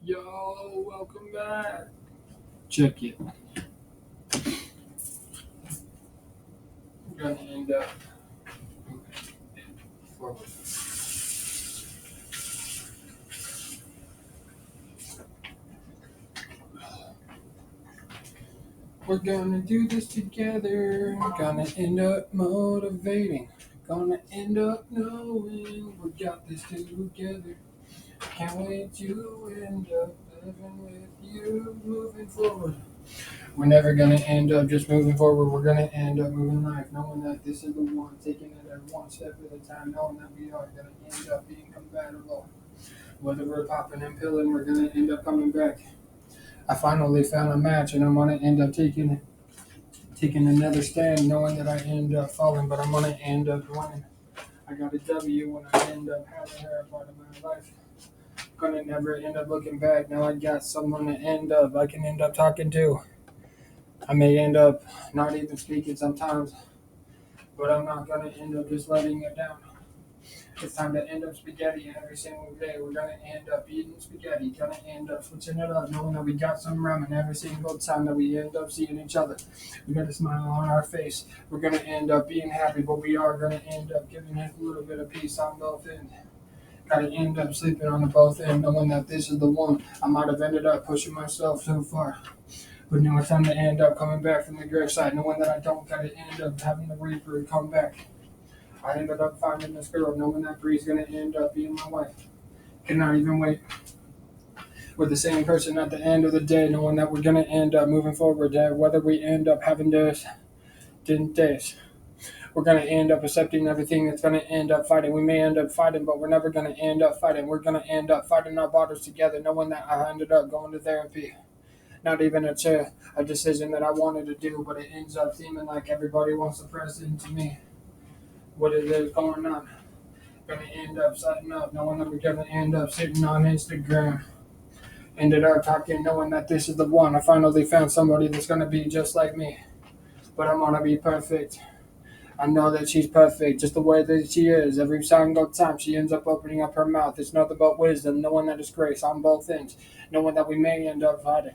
Yo, welcome back. Check it. We're gonna end up forward. We're gonna do this together. Gonna end up motivating. Gonna end up knowing we got this together. Can't wait to end up living with you, moving forward. We're never gonna end up just moving forward. We're gonna end up moving life, knowing that this is the one, taking it at one step at a time, knowing that we are gonna end up being compatible. Whether we're popping and pilling, we're gonna end up coming back. I finally found a match, and I'm gonna end up taking another stand, knowing that I end up falling, but I'm gonna end up winning. I got a W when I end up having her a part of my life. Gonna never end up looking back. Now I got someone to end up I can end up talking to. I may end up not even speaking sometimes, but I'm not gonna end up just letting it down. It's time to end up spaghetti every single day. We're gonna end up eating spaghetti. Gonna end up switching it up, knowing that we got some ramen every single time that we end up seeing each other. We got a smile on our face. We're gonna end up being happy, but we are gonna end up giving it a little bit of peace on both ends. Gotta end up sleeping on the both ends, knowing that this is the one. I might have ended up pushing myself too far. But now it's time to end up coming back from the graveside, knowing that I don't gotta end up having the reaper come back. I ended up finding this girl, knowing that Bree's gonna end up being my wife. Cannot even wait. We're the same person at the end of the day, knowing that we're gonna end up moving forward. Whether we end up having this, didn't days, we're gonna end up accepting everything that's gonna end up fighting. We may end up fighting, but we're never gonna end up fighting. We're gonna end up fighting our battles together, knowing that I ended up going to therapy. Not even a decision that I wanted to do, but it ends up seeming like everybody wants to press into me. What it is going on? Gonna end up setting up, knowing that we're gonna end up sitting on Instagram. Ended up talking, knowing that this is the one. I finally found somebody that's gonna be just like me, but I'm gonna be perfect. I know that she's perfect, just the way that she is. Every single time she ends up opening up her mouth, it's nothing but wisdom, knowing that it's grace on both ends, knowing that we may end up fighting.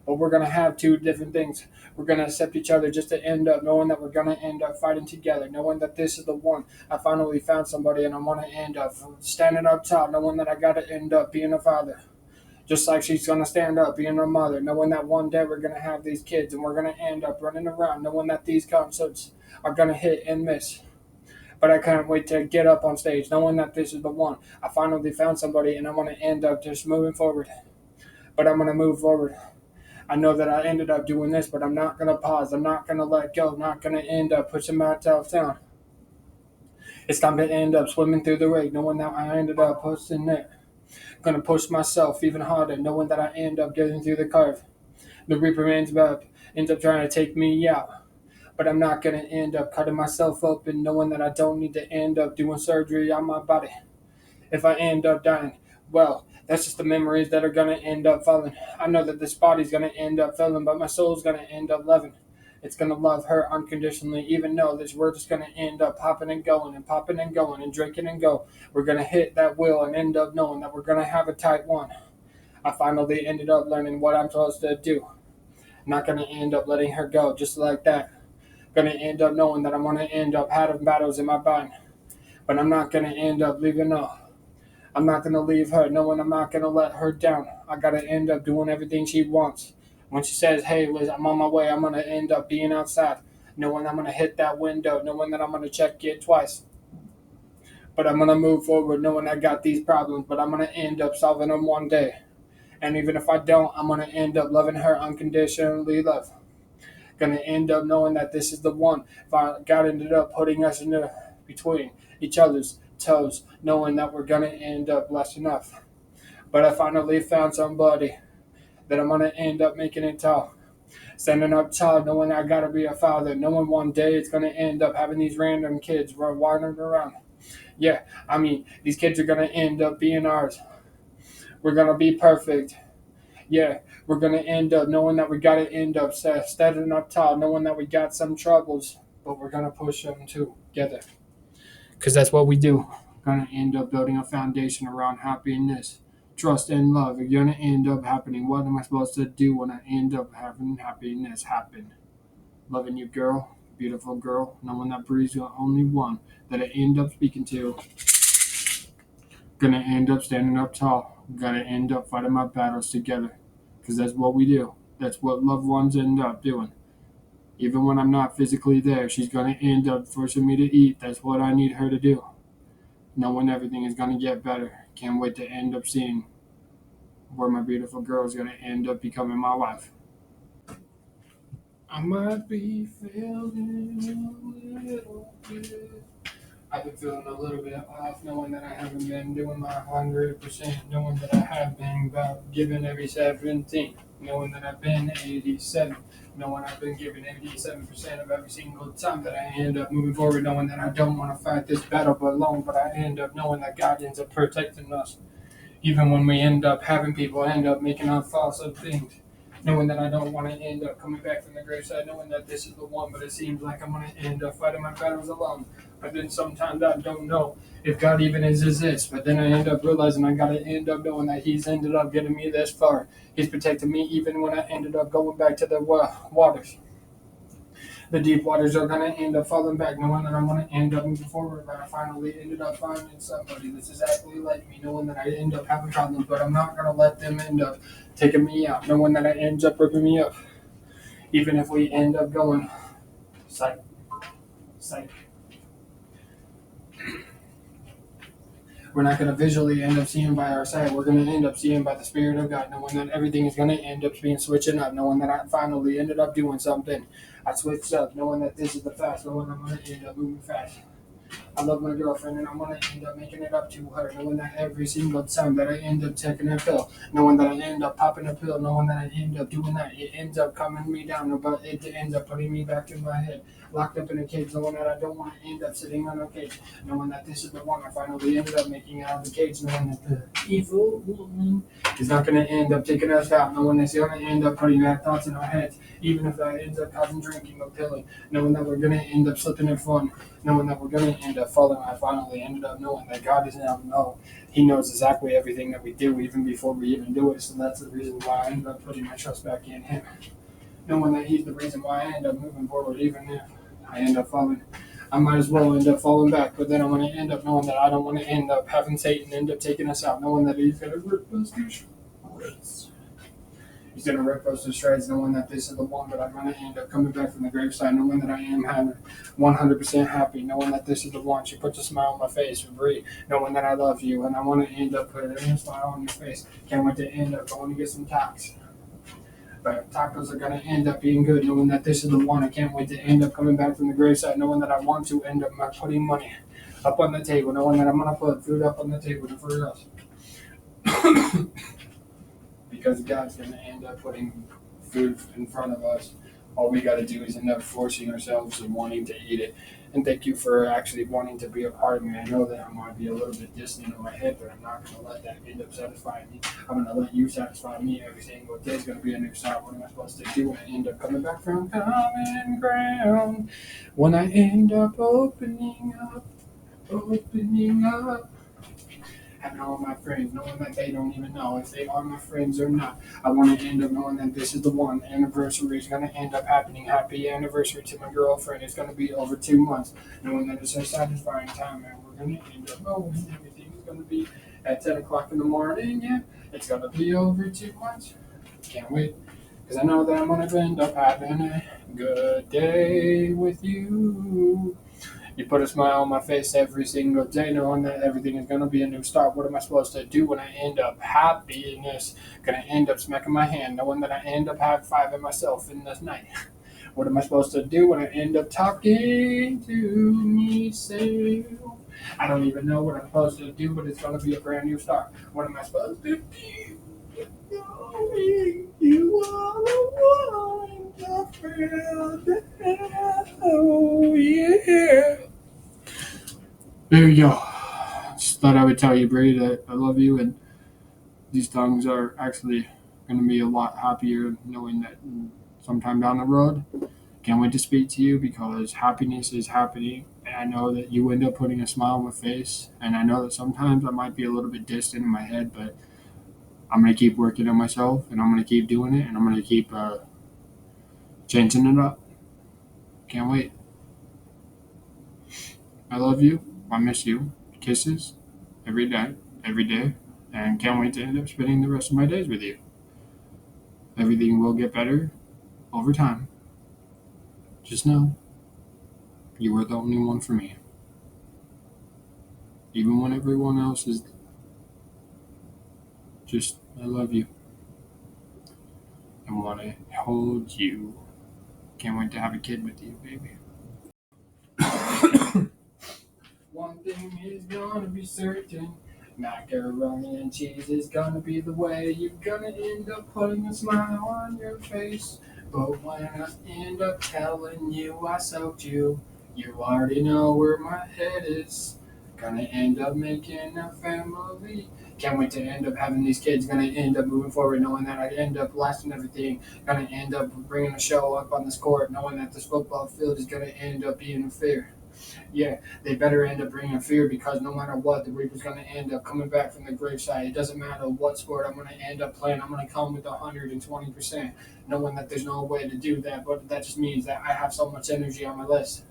But we're gonna have two different things. We're gonna accept each other just to end up knowing that we're gonna end up fighting together, knowing that this is the one. I finally found somebody, and I'm gonna end up standing up top, knowing that I gotta end up being a father. Just like she's gonna stand up being a mother, knowing that one day we're gonna have these kids and we're gonna end up running around, knowing that these concerts are gonna hit and miss. But I can't wait to get up on stage, knowing that this is the one. I finally found somebody, and I'm gonna end up just moving forward. But I'm gonna move forward. I know that I ended up doing this, but I'm not going to pause. I'm not going to let go. I'm not going to end up pushing myself down. It's time to end up swimming through the lake, knowing that I ended up pushing it. Going to push myself even harder, knowing that I end up getting through the curve. The Reaper ends up trying to take me out. But I'm not going to end up cutting myself open, knowing that I don't need to end up doing surgery on my body. If I end up dying, well, that's just the memories that are gonna end up falling. I know that this body's gonna end up failing, but my soul's gonna end up loving. It's gonna love her unconditionally, even though this we're just gonna end up popping and going and drinking and go. We're gonna hit that wheel and end up knowing that we're gonna have a tight one. I finally ended up learning what I'm supposed to do. I'm not gonna end up letting her go just like that. Gonna end up knowing that I'm gonna end up having battles in my mind, but I'm not gonna end up leaving her. I'm not going to leave her, knowing I'm not going to let her down. I got to end up doing everything she wants. When she says, hey, Liz, I'm on my way, I'm going to end up being outside, knowing I'm going to hit that window, knowing that I'm going to check it twice. But I'm going to move forward, knowing I got these problems, but I'm going to end up solving them one day. And even if I don't, I'm going to end up loving her unconditionally love. Going to end up knowing that this is the one. If I God ended up putting us in the between each other's toes, knowing that we're going to end up blessed enough. But I finally found somebody that I'm gonna end up making it tall. Standing up tall, knowing I gotta be a father, knowing one day it's gonna end up having these random kids wandering around. Yeah, I mean, these kids are gonna end up being ours. We're gonna be perfect. Yeah, we're gonna end up knowing that we gotta end up standing up tall, knowing that we got some troubles, but we're gonna push them together. Because that's what we do. We're gonna end up building a foundation around happiness, trust and love are gonna end up happening. What am I supposed to do when I end up having happiness happen? Loving you, girl, beautiful girl, knowing that Bree's the only one that I end up speaking to. Gonna end up standing up tall. Gotta end up fighting my battles together. Because that's what we do. That's what loved ones end up doing. Even when I'm not physically there, she's gonna end up forcing me to eat. That's what I need her to do. Knowing everything is gonna get better. Can't wait to end up seeing where my beautiful girl is gonna end up becoming my wife. I might be feeling a little bit. I've been feeling a little bit off, knowing that I haven't been doing my 100%, knowing that I have been about giving every 17, knowing that I've been 87, knowing I've been giving 87% of every single time that I end up moving forward, knowing that I don't want to fight this battle alone, but I end up knowing that God ends up protecting us. Even when we end up having people end up making up false things, knowing that I don't want to end up coming back from the graveside, knowing that this is the one, but it seems like I'm going to end up fighting my battles alone. But then sometimes I don't know if God even exists. But then I end up realizing I got to end up knowing that He's ended up getting me this far. He's protected me even when I ended up going back to the waters. The deep waters are going to end up falling back, knowing that I'm going to end up moving forward. But I finally ended up finding somebody that's exactly like me, knowing that I end up having problems, but I'm not going to let them end up taking me out, knowing that I end up ripping me up. Even if we end up going, psych, psych. We're not going to visually end up seeing by our sight. We're going to end up seeing by the Spirit of God, knowing that everything is going to end up being switching up, knowing that I finally ended up doing something. I switched up, knowing that this is the fast, knowing I'm going to end up moving fast. I love my girlfriend and I'm going to end up making it up to her, knowing that every single time that I end up taking a pill, knowing that I end up popping a pill, knowing that I end up doing that, it ends up calming me down, but it ends up putting me back in my head, locked up in a cage, knowing that I don't want to end up sitting on a cage, knowing that this is the one I finally ended up making out of the cage, knowing that the evil woman is not going to end up taking us out, knowing that it's going to end up putting bad thoughts in our heads, even if that ends up causing drinking or pilling, knowing that we're going to end up slipping and falling, knowing that we're going to end up falling. I finally ended up knowing that God doesn't know. He knows exactly everything that we do, even before we even do it. So that's the reason why I ended up putting my trust back in Him. Knowing that He's the reason why I end up moving forward, even if I end up falling. I might as well end up falling back, but then I'm going to end up knowing that I don't want to end up having Satan end up taking us out, knowing that he's going to rip us to shreds. He's going to rip us to shreds, knowing that this is the one, but I'm going to end up coming back from the graveside, knowing that I am having 100% happy, knowing that this is the one. She puts a smile on my face, Bree, knowing that I love you, and I want to end up putting a smile on your face. Can't wait to end up going to get some tacos. But tacos are going to end up being good, knowing that this is the one. I can't wait to end up coming back from the graveside, knowing that I want to end up putting money up on the table, knowing that I'm going to put food up on the table for us. Because God's going to end up putting food in front of us. All we got to do is end up forcing ourselves and wanting to eat it. And thank you for actually wanting to be a part of me. I know that I might be a little bit distant in my head, but I'm not going to let that end up satisfying me. I'm going to let you satisfy me every single day. It's going to be a new start. What am I supposed to do when I end up coming back from common ground? When I end up opening up, having all my friends, knowing that they don't even know if they are my friends or not. I want to end up knowing that this is the one. Anniversary is going to end up happening. Happy anniversary to my girlfriend. It's going to be over 2 months, knowing that it's a satisfying time, and we're going to end up knowing everything is going to be at 10 o'clock in the morning. Yeah, it's going to be over 2 months. Can't wait, because I know that I'm going to end up having a good day with you. You put a smile on my face every single day, knowing that everything is going to be a new start. What am I supposed to do when I end up happiness? Going to end up smacking my hand, knowing that I end up high-fiving myself in this night. What am I supposed to do when I end up talking to myself? I don't even know what I'm supposed to do, but it's going to be a brand new start. What am I supposed to do? Knowing you are the one to feel oh yeah. There you go. Just thought I would tell you, Bree, that I love you, and these tongues are actually going to be a lot happier knowing that sometime down the road, can't wait to speak to you because happiness is happening, and I know that you end up putting a smile on my face, and I know that sometimes I might be a little bit distant in my head, but I'm going to keep working on myself, and I'm going to keep doing it, and I'm going to keep changing it up. Can't wait. I love you. I miss you. Kisses every day, and can't wait to end up spending the rest of my days with you. Everything will get better over time. Just know you are the only one for me. Even when everyone else is just, I love you. I want to hold you. Can't wait to have a kid with you, baby. One thing is gonna be certain. Macaroni and cheese is gonna be the way. You're gonna end up putting a smile on your face. But when I end up telling you I soaked you, you already know where my head is. Gonna end up making a family. Can't wait to end up having these kids. Gonna end up moving forward, knowing that I end up lasting everything. Gonna end up bringing a show up on this court, knowing that this football field is gonna end up being fair. Yeah, they better end up bringing fear because no matter what, the Reaper's going to end up coming back from the graveside. It doesn't matter what sport I'm going to end up playing. I'm going to come with 120%, knowing that there's no way to do that. But that just means that I have so much energy on my list.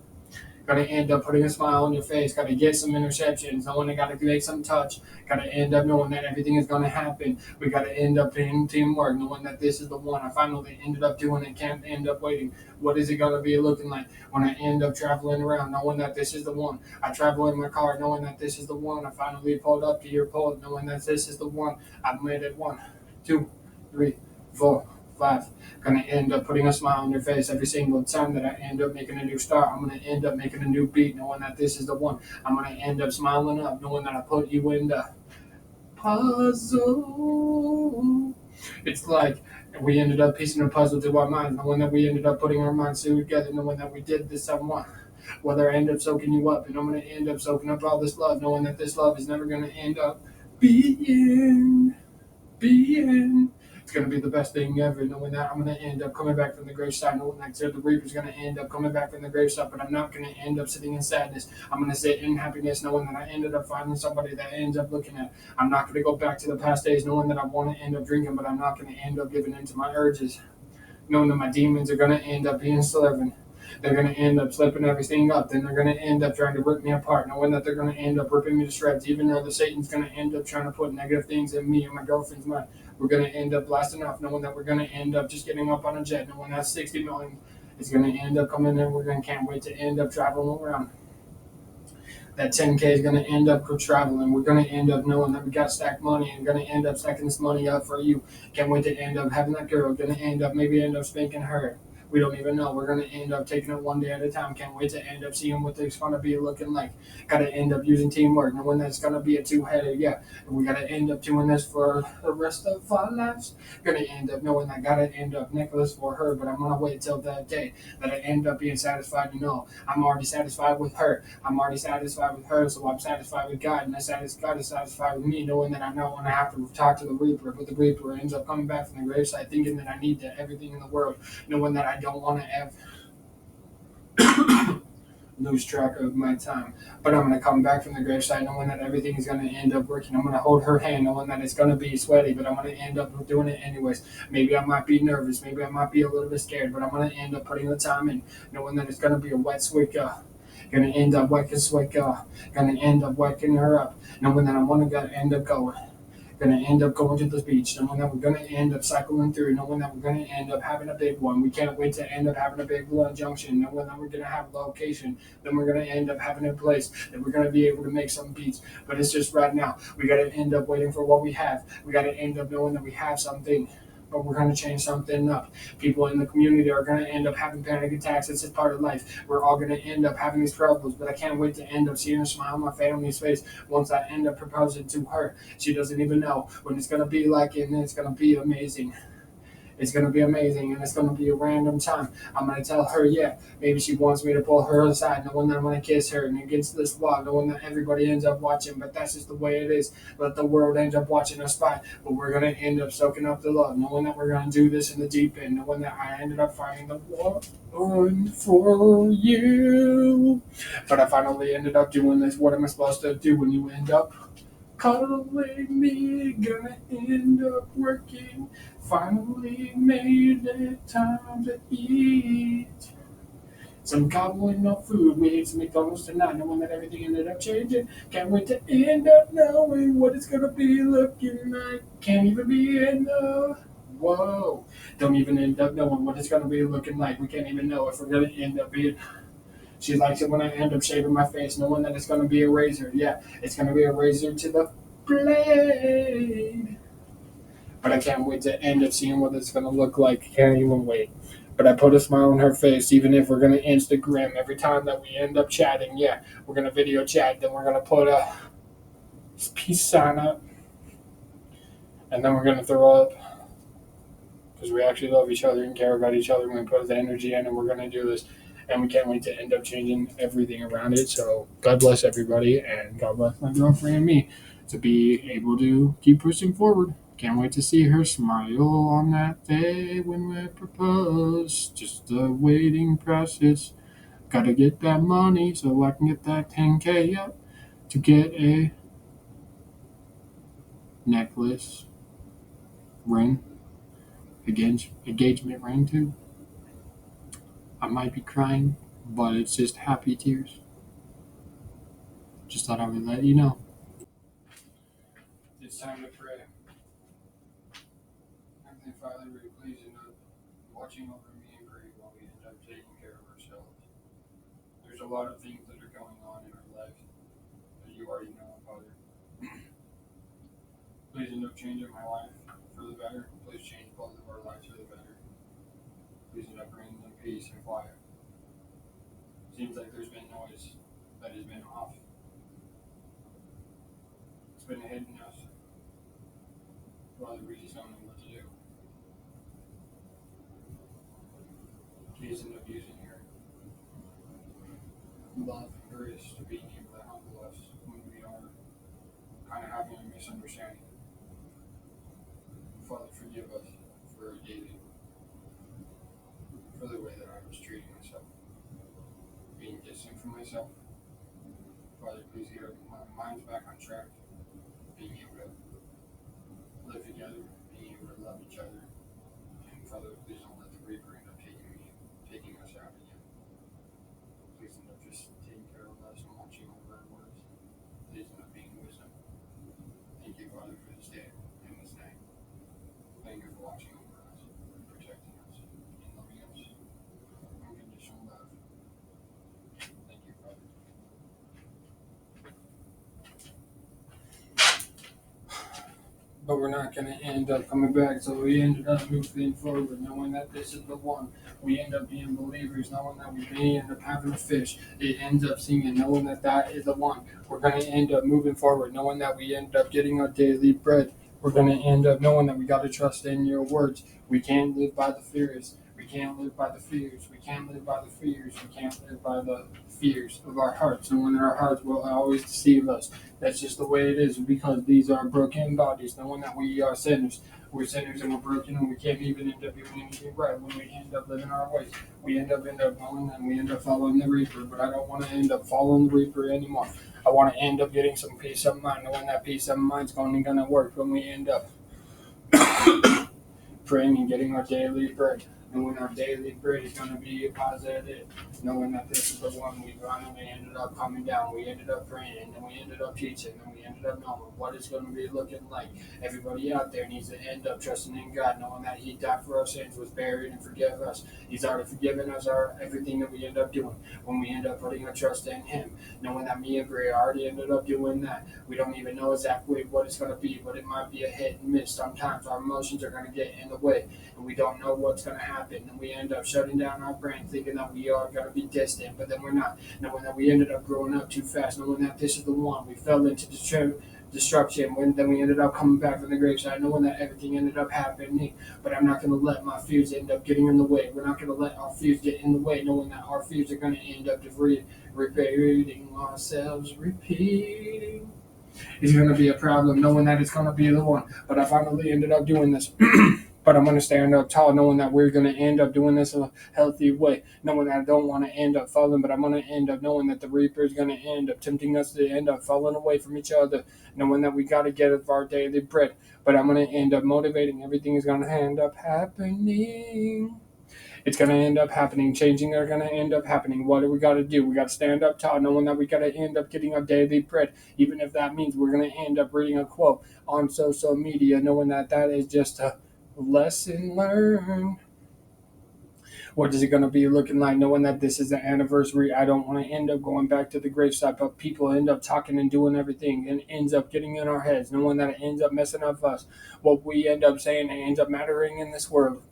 Gotta end up putting a smile on your face. Gotta get some interceptions. Knowing I gotta make some touch. Gotta end up knowing that everything is gonna happen. We gotta end up in teamwork, knowing that this is the one. I finally ended up doing it. Can't end up waiting. What is it gonna be looking like when I end up traveling around, knowing that this is the one? I travel in my car, knowing that this is the one. I finally pulled up to your pole, knowing that this is the one. I've made it 1, 2, 3, 4, 5. Gonna end up putting a smile on your face every single time that I end up making a new start. I'm gonna end up making a new beat, knowing that this is the one. I'm gonna end up smiling up, knowing that I put you in the puzzle. It's like we ended up piecing a puzzle to our minds, knowing that we ended up putting our minds together, knowing that we did this someone. Whether I end up soaking you up, and I'm gonna end up soaking up all this love, knowing that this love is never gonna end up being. It's gonna be the best thing ever, knowing that I'm gonna end up coming back from the graveside, knowing that the Reaper's gonna end up coming back from the graveside, but I'm not gonna end up sitting in sadness. I'm gonna sit in happiness, knowing that I ended up finding somebody that ends up looking at. I'm not gonna go back to the past days, knowing that I want to end up drinking, but I'm not gonna end up giving in to my urges, knowing that my demons are gonna end up being serving. They're going to end up slipping everything up. Then they're going to end up trying to rip me apart, knowing that they're going to end up ripping me to shreds, even though the Satan's going to end up trying to put negative things in me and my girlfriend's mind. We're going to end up blasting off, knowing that we're going to end up just getting up on a jet, knowing that 60 million is going to end up coming in. We're going to can't wait to end up traveling around. That 10K is going to end up traveling. We're going to end up knowing that we got stacked money and going to end up stacking this money up for you. Can't wait to end up having that girl. Going to end up maybe end up spanking her. We don't even know. We're going to end up taking it one day at a time. Can't wait to end up seeing what it's going to be looking like. Got to end up using teamwork, knowing that it's going to be a two-headed. Yeah, and we got to end up doing this for the rest of our lives. Going to end up knowing I got to end up necklace for her, but I'm going to wait till that day that I end up being satisfied. I'm already satisfied with her. I'm already satisfied with her, so I'm satisfied with God, and God is satisfied with me, knowing that I know when I have to talk to the Reaper, but the Reaper ends up coming back from the graveside thinking that I need everything in the world, knowing that I don't want to lose track of my time. But I'm going to come back from the graveside knowing that everything is going to end up working. I'm going to hold her hand knowing that it's going to be sweaty, but I'm going to end up doing it anyways. Maybe I might be nervous. Maybe I might be a little bit scared, but I'm going to end up putting the time in, knowing that it's going to be a wet sweet girl. Gonna end up waking sweat girl. Gonna end up waking her up. Knowing that I want to end up going. Gonna end up going to the beach, knowing that we're gonna end up cycling through, knowing that we're gonna end up having a big one. We can't wait to end up having a big blood junction, knowing that we're gonna have a location, then we're gonna end up having a place that we're gonna be able to make some beats. But it's just right now, we gotta end up waiting for what we have. We gotta end up knowing that we have something. But we're going to change something up. People in the community are going to end up having panic attacks. It's just part of life. We're all going to end up having these troubles, but I can't wait to end up seeing a smile on my family's face once I end up proposing to her. She doesn't even know what it's going to be like, and it's going to be amazing. It's going to be amazing, and it's going to be a random time. I'm going to tell her, yeah, maybe she wants me to pull her aside, knowing that I'm going to kiss her and against this wall, knowing that everybody ends up watching, but that's just the way it is. Let the world end up watching us fight, but we're going to end up soaking up the love, knowing that we're going to do this in the deep end, knowing that I ended up finding the one for you. But I finally ended up doing this. What am I supposed to do when you end up calling me, gonna end up working. Finally made it time to eat. Some cobbling up food. We ate some McDonald's tonight, knowing that everything ended up changing. Can't wait to end up knowing what it's gonna be looking like. Can't even be in the whoa. Don't even end up knowing what it's gonna be looking like. We can't even know if we're gonna end up being. She likes it when I end up shaving my face, knowing that it's gonna be a razor. Yeah, it's gonna be a razor to the blade. But I can't wait to end up seeing what it's gonna look like. Can't even wait. But I put a smile on her face, even if we're gonna Instagram every time that we end up chatting. Yeah, we're gonna video chat, then we're gonna put a peace sign up, and then we're gonna throw up because we actually love each other and care about each other. And we put the energy in, and we're gonna do this, and we can't wait to end up changing everything around it. So God bless everybody, and God bless my girlfriend and me to be able to keep pushing forward. Can't wait to see her smile on that day when we propose. Just a waiting process. Gotta get that money so I can get that 10K up to get a necklace, ring, engagement ring too. I might be crying, but it's just happy tears. Just thought I would let you know. It's time to pray. Heavenly Father, we please end up watching over me and Greg while we end up taking care of ourselves. There's a lot of things that are going on in our life that you already know, Father. Please end up changing my life for the better. Please change both of our lives for the better. Please end up bringing them peace and quiet. Seems like there's been noise that has been off. It's been hitting us. Father, we just don't know what to do. Please end up using your love and grace to being able to humble us when we are kind of having a misunderstanding. Father, forgive us for David, for the way that I was treating myself, being distant from myself. Father, please get my minds back on track, being able to live together, being able to love each other. And Father, please don't let the Reaper end up taking us out again. Please end up just taking care of us and watching over our words. Please end up being wisdom. Thank you, Father, for this day and this night. Thank you for watching over us, and protecting us, and loving us. Unconditional love. Thank you, Father. But we're not going to end up coming back. So we ended up moving forward, knowing that this is the one. We end up being believers, knowing that we may end up having a fish. It ends up singing, knowing that that is the one. We're going to end up moving forward, knowing that we end up getting our daily bread. We're going to end up knowing that we got to trust in your words. We can't live by the fears. We can't live by the fears. We can't live by the fears. We can't live by the fears of our hearts, knowing that our hearts will always deceive us. That's just the way it is because these are broken bodies, knowing that we are sinners. We're sinners and we're broken and we can't even end up doing anything right when we end up living our ways. We end up going and we end up following the Reaper, but I don't want to end up following the Reaper anymore. I want to end up getting some peace of mind, knowing that peace of mind's going to work when we end up praying and getting our daily bread. Knowing our daily bread is going to be positive, knowing that this is the one we finally ended up coming down. We ended up praying, and then we ended up teaching, and we ended up knowing what it's going to be looking like. Everybody out there needs to end up trusting in God, knowing that He died for our sins, was buried, and forgave us. He's already forgiven us everything that we end up doing when we end up putting our trust in Him. Knowing that me and Gray already ended up doing that. We don't even know exactly what it's going to be, but it might be a hit and miss. Sometimes our emotions are going to get in the way, and we don't know what's going to happen, and we end up shutting down our brain thinking that we are going to be distant, but then we're not. Knowing that we ended up growing up too fast, knowing that this is the one. We fell into destruction when then we ended up coming back from the graveside, knowing that everything ended up happening, but I'm not going to let my fears end up getting in the way. We're not going to let our fears get in the way, knowing that our fears are going to end up repeating ourselves, repeating. It's going to be a problem, knowing that it's going to be the one, but I finally ended up doing this. But I'm going to stand up tall, knowing that we're going to end up doing this a healthy way, knowing that I don't want to end up falling, but I'm going to end up knowing that the Reaper is going to end up tempting us to end up falling away from each other, knowing that we got to get our daily bread. But I'm going to end up motivating. Everything is going to end up happening. It's going to end up happening. Changing are going to end up happening. What do we got to do? We got to stand up tall, knowing that we got to end up getting our daily bread, even if that means we're going to end up reading a quote on social media, knowing that that is just a lesson learned. What is it going to be looking like, knowing that this is the anniversary? I don't want to end up going back to the graveside, but people end up talking and doing everything and ends up getting in our heads, knowing that it ends up messing up us. What we end up saying, it ends up mattering in this world.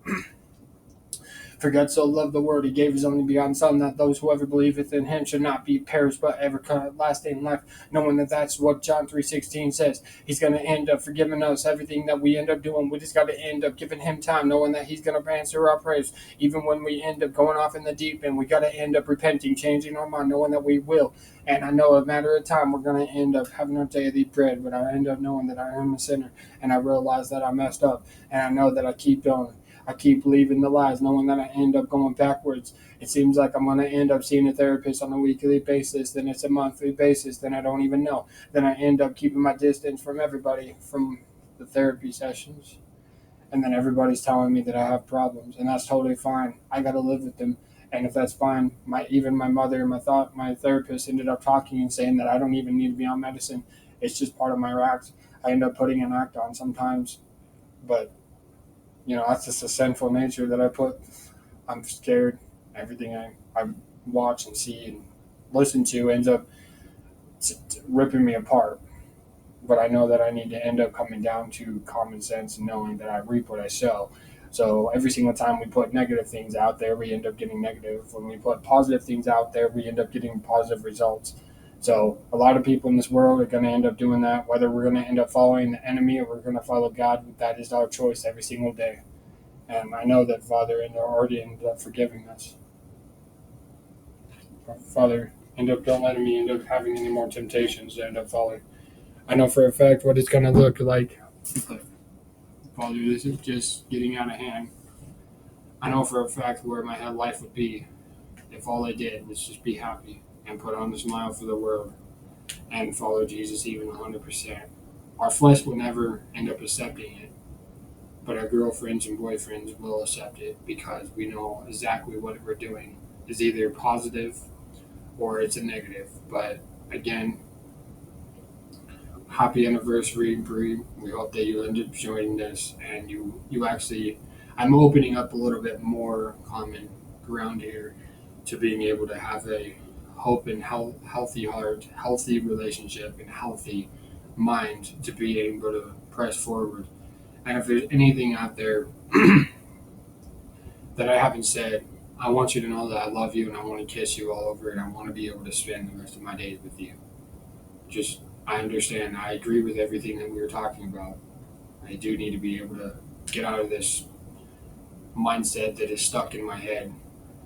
For God so loved the world, he gave his only begotten Son, that those who ever believeth in him should not be perished, but ever lasting life. Knowing that that's what John 3:16 says. He's going to end up forgiving us everything that we end up doing. We just got to end up giving him time, knowing that he's going to answer our prayers. Even when we end up going off in the deep end, we got to end up repenting, changing our mind, knowing that we will. And I know a matter of time we're going to end up having our daily bread, but I end up knowing that I am a sinner, and I realize that I messed up, and I know that I keep going. I keep believing the lies, knowing that I end up going backwards. It seems like I'm going to end up seeing a therapist on a weekly basis, then it's a monthly basis, then I don't even know. Then I end up keeping my distance from everybody from the therapy sessions. And then everybody's telling me that I have problems, and that's totally fine. I got to live with them. And if that's fine, even my mother and my therapist ended up talking and saying that I don't even need to be on medicine. It's just part of my act. I end up putting an act on sometimes, but that's just a sinful nature that I put. I'm scared. Everything I watch and see and listen to ends up ripping me apart. But I know that I need to end up coming down to common sense and knowing that I reap what I sow. So every single time we put negative things out there, we end up getting negative. When we put positive things out there, we end up getting positive results. So a lot of people in this world are going to end up doing that. Whether we're going to end up following the enemy or we're going to follow God, that is our choice every single day. And I know that Father already ended up forgiving us. Father, don't let me end up having any more temptations to end up falling. I know for a fact what it's going to look like. Father, this is just getting out of hand. I know for a fact where my life would be if all I did was just be happy and put on a smile for the world and follow Jesus even 100%. Our flesh will never end up accepting it, but our girlfriends and boyfriends will accept it because we know exactly what we're doing is either positive or it's a negative. But again, happy anniversary, Bree. We hope that you end up joining this and you actually, I'm opening up a little bit more common ground here to being able to have a hope and healthy heart, healthy relationship, and healthy mind to be able to press forward. And if there's anything out there that I haven't said, I want you to know that I love you and I want to kiss you all over and I want to be able to spend the rest of my days with you. Just, I understand. I agree with everything that we were talking about. I do need to be able to get out of this mindset that is stuck in my head.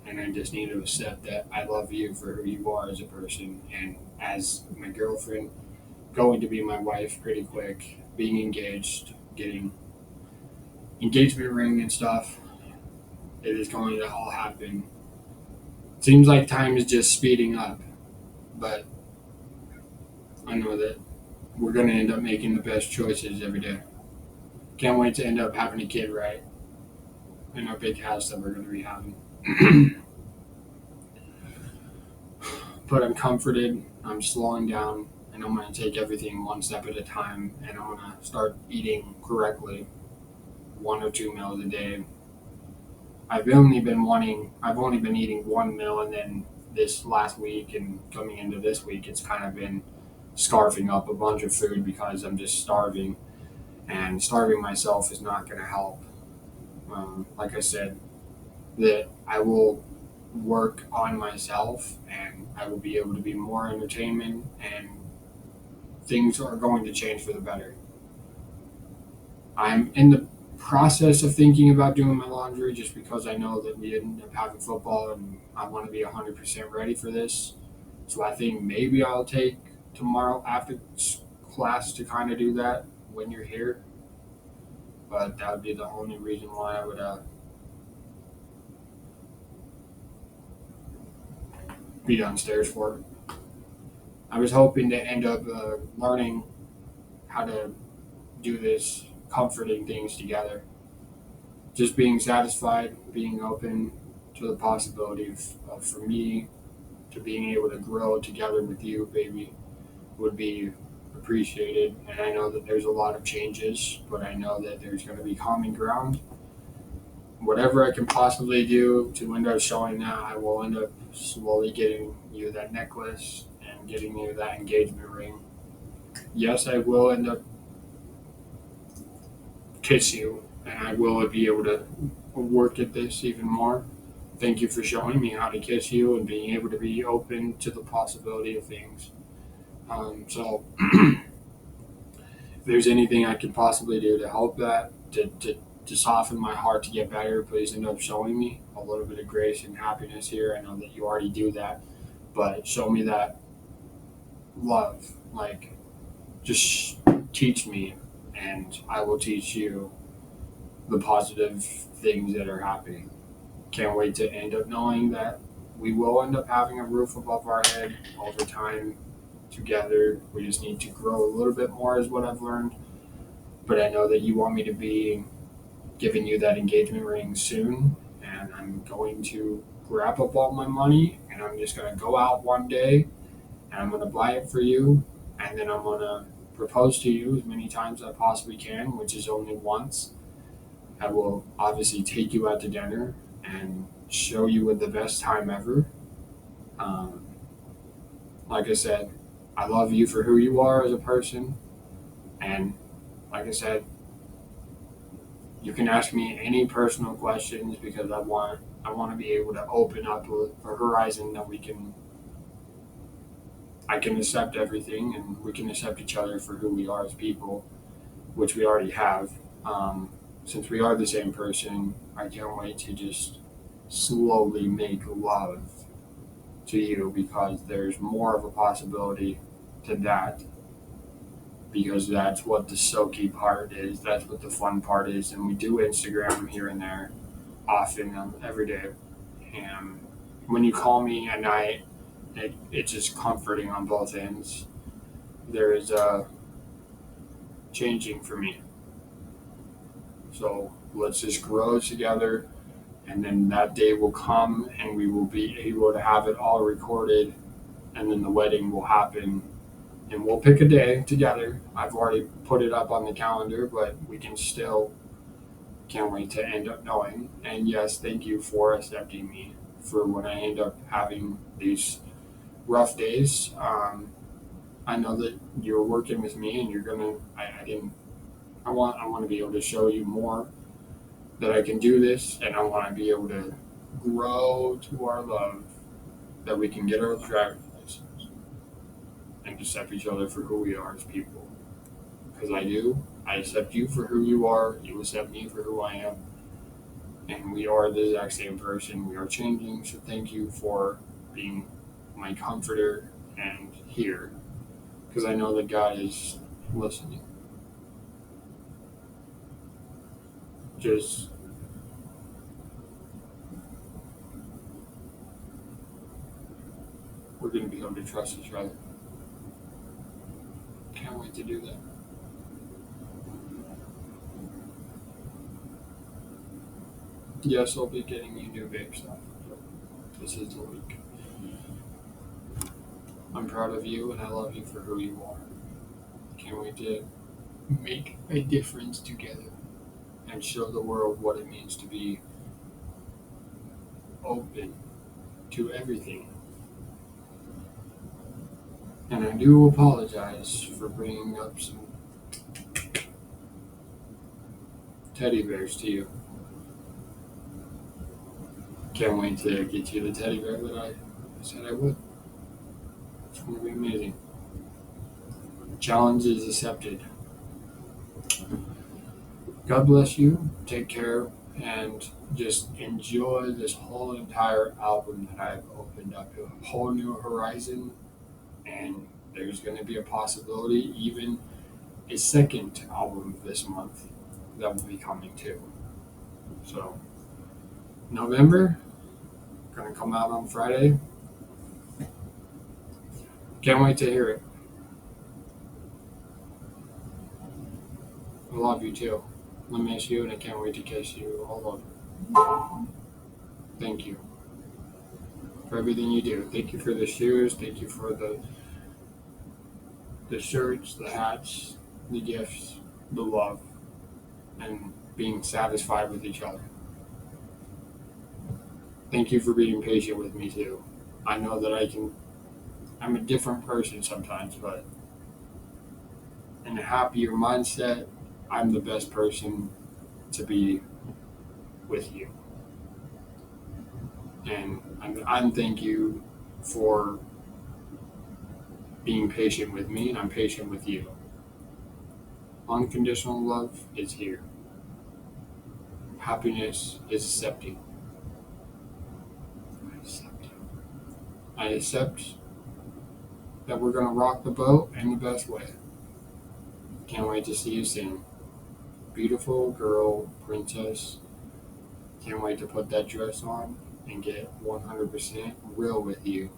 And I just need to accept that I love you for who you are as a person and as my girlfriend, going to be my wife pretty quick, being engaged, getting engagement ring and stuff. It is going to all happen. Seems like time is just speeding up, but I know that we're going to end up making the best choices every day. Can't wait to end up having a kid, right? In our big house that we're going to be having. But I'm comforted, I'm slowing down, and I'm going to take everything one step at a time, and I'm going to start eating correctly, 1 or 2 meals a day. I've only been eating one meal, and then this last week and coming into this week, it's kind of been scarfing up a bunch of food because I'm just starving, and starving myself is not going to help. Like I said, that I will work on myself and I will be able to be more entertainment and things are going to change for the better. I'm in the process of thinking about doing my laundry just because I know that we end up having football and I want to be 100% ready for this. So I think maybe I'll take tomorrow after class to kind of do that when you're here. but that would be the only reason why I would be downstairs for it. I was hoping to end up learning how to do this comforting things together. Just being satisfied, being open to the possibility of for me to being able to grow together with you, baby, would be appreciated. And I know that there's a lot of changes, but I know that there's going to be common ground. Whatever I can possibly do to end up showing that, I will end up slowly getting you that necklace and getting you that engagement ring. Yes, I will end up kiss you, and I will be able to work at this even more. Thank you for showing me how to kiss you and being able to be open to the possibility of things. So, if there's anything I can possibly do to help that, to soften my heart to get better, please end up showing me a little bit of grace and happiness here. I know that you already do that, but show me that love. Like, just teach me, and I will teach you the positive things that are happening. Can't wait to end up knowing that we will end up having a roof above our head over time together. We just need to grow a little bit more, is what I've learned. But I know that you want me to be giving you that engagement ring soon, and I'm going to grab up all my money and I'm just going to go out one day and I'm going to buy it for you, and then I'm going to propose to you as many times as I possibly can, which is only once. I will obviously take you out to dinner and show you with the best time ever. Um, like I said, I love you for who you are as a person, and like I said, you can ask me any personal questions because I want to be able to open up a horizon that we can I can accept everything and we can accept each other for who we are as people, which we already have. Um, since we are the same person, I can't wait to just slowly make love to you because there's more of a possibility to that because that's what the soaky part is. That's what the fun part is. And we do Instagram here and there often, every day. And when you call me at night, it's just comforting on both ends. There is a changing for me. So let's just grow together. And then that day will come and we will be able to have it all recorded. And then the wedding will happen and we'll pick a day together. I've already put it up on the calendar, but we can still can't wait to end up knowing. And yes, thank you for accepting me for when I end up having these rough days. I know that you're working with me, and you're gonna. I didn't. I want to be able to show you more that I can do this, and I want to be able to grow to our love that we can get our driver's license and accept each other for who we are as people. Because I do. I accept you for who you are. You accept me for who I am. And we are the exact same person. We are changing. So thank you for being my comforter and here. Because I know that God is listening. Just we're going to be able to trust each other. Can't wait to do that. Yes, I'll be getting you new vape stuff. This is the week. I'm proud of you and I love you for who you are. Can't wait to make a difference together and show the world what it means to be open to everything. And I do apologize for bringing up some teddy bears to you. Can't wait to get you the teddy bear that I said I would. It's going to be amazing. Challenge is accepted. God bless you. Take care and just enjoy this whole entire album that I've opened up a whole new horizon. And there's going to be a possibility, even a second album this month that will be coming too. So, November, gonna come out on Friday. Can't wait to hear it. I love you too. I miss you, and I can't wait to kiss you all over. Thank you for everything you do. Thank you for the shoes. Thank you for the shirts, the hats, the gifts, the love, and being satisfied with each other. Thank you for being patient with me too. I know that I'm a different person sometimes, but in a happier mindset, I'm the best person to be with you. And I'm thank you for being patient with me, and I'm patient with you. Unconditional love is here. Happiness is accepting. I accept that we're going to rock the boat in the best way. Can't wait to see you soon. Beautiful girl, princess. Can't wait to put that dress on and get 100% real with you.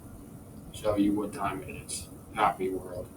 Show you what time it is. Happy world.